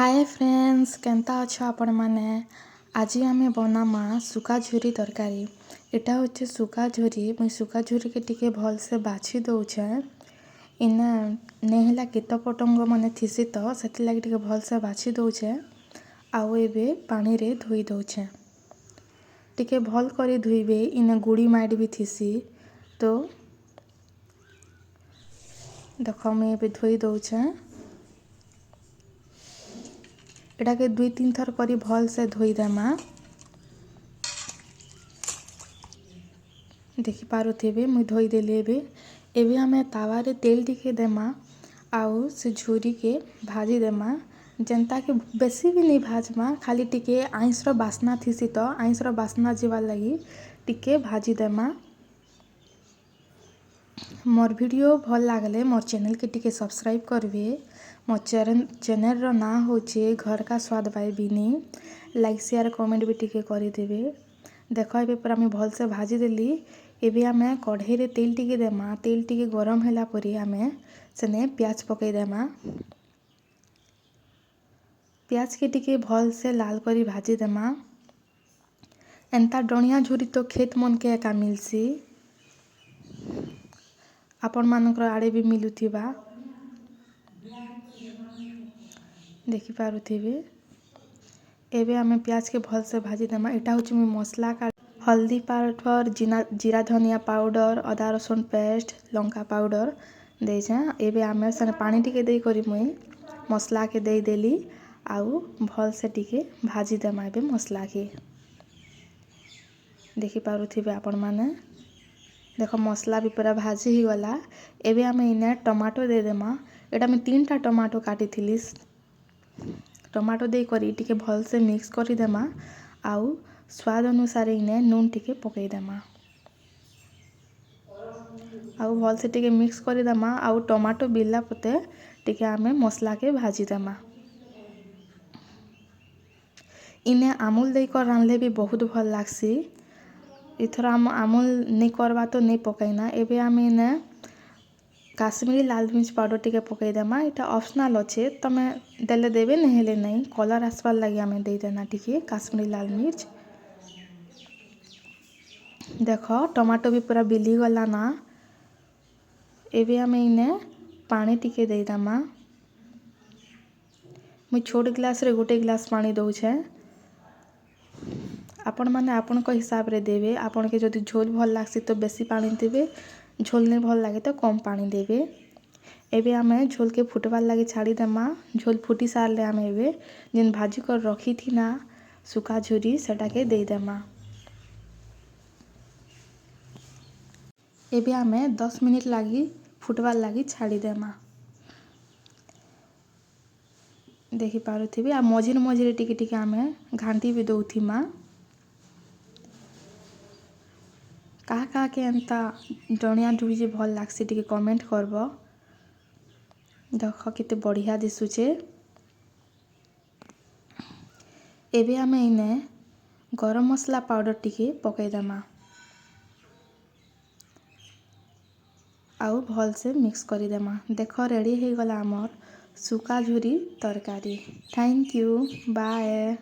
Hi friends Kenta अच्छा आपण माने आज आमे बनामा सुका झुरी तरकारी। एटा होचे सुका झुरी। मुई सुका झुरी के टिके भल से बाछि दउछे। इना नेहला कीट पतंग माने थिसी तो सेति लागि टिके भल से बाछि दउछे। आउ एबे पानी रे धोई दउछे। टिके भल करी धुइबे इने गुड़ी माइट भी थिसी तो देखो मैं एबे धोई दउछे। एटा के 2-3 थर करी भल से धोई देमा। देखि पारुथिबे मुई धोई देली एबे हमें तावा रे तेल टिके देमा आउ से झुरी के भाजी देमा। जेंता के बेसी भी नहीं भाजमा, खाली टिके आइंस रो बास्ना थिसी तो आइंस रो बास्ना जीवा लगी टिके भाजी देमा। मोर वीडियो भल लागले मोर चैनल के टिके सब्सक्राइब करबे। मोर चैनल रो ना होचे घर का स्वाद बाय बिनी। लाइक शेयर कमेंट भी टिके करी देबे। देखो एबे पूरा मैं भल से भाजी देली। एबे हमें कढ़ाई रे तेल टिके देमा। तेल टिके गरम होला परी हमें सेने प्याज पकई देमा। प्याज के टिके भल से लाल करी भाजी देमा। एंता डणिया झुरी तो खेत मन के एका मिलसी। आपण मानकर आड़े भी मिलुथिबा देखि पारुथिबे। एबे हमें प्याज के भल से भाजी देमा। एटा होची मी मसला का हल्दी पाउडर, जीरा धनिया पाउडर, अदा रसुन पेस्ट, लंका पाउडर देछे। एबे हमें सने पानी टिके देई करी मुई मसला के देई देली आउ भल से टिके भाजी देमा एबे मसला के। देखि पारुथिबे आपण माने। देखो मसला भी पूरा भाजी ही गला। एबे हमें इने टमाटो दे देमा। एटा में 3टा टमाटो काटी थिली। टमाटो दे करी टिके भल से मिक्स करी देमा आउ स्वाद अनुसार इने नून टिके पकई देमा। आउ भल से टिके मिक्स करी देमा आउ टमाटो बिला पते टिके हमें मसला के भाजी देमा। इने आमुल दे कर रांधले भी बहुत भल लागसी। इथर आमुल नहीं करवा तो नहीं पकईना। एबे हमें इने काश्मीरी लाल मिर्च पाउडर टिके पकई देमा। इटा ऑप्शनल अच्छे तमे देले देबे नहीं हेले नहीं। कलर आसबार लगी हमें दे देना टिके काश्मीरी लाल मिर्च। देखो टमाटो भी पूरा बिली गला ना। एबे हमें इने पानी टिके दे देमा। मुई छोट गिलास रे गोटे गिलास पानी दउछे। आपण माने आपण को हिसाब रे देबे। आपण के जदि झोल भल लागसी तो बेसी पानी देबे, झोल नहीं भल लागे तो कम पानी देबे। एबे हमें झोल के फुटबार लगी छाड़ी देमा। झोल फुटी सारले हमें एबे जिन भाजी कर रखी थी ना सुका झुरी सेटा के दे देमा। एबे हमें 10 मिनट लगी फुटबार लगी छाड़ी देमा। देखि पारुथिबे आ मझिर मझिरे टिके टिके हमें घांटी भी दउथिमा। कहा के एंता डणिया झुरी जे भल लागसी टिके कमेंट करबो। देख केते बढ़िया दिसुचे। एबे हमें इने गरम मसला पाउडर टिके पकई देमा आउ भल से मिक्स करी देमा। देखो रेडी हो गला हमर सुका झुरी तरकारी। Thank you bye.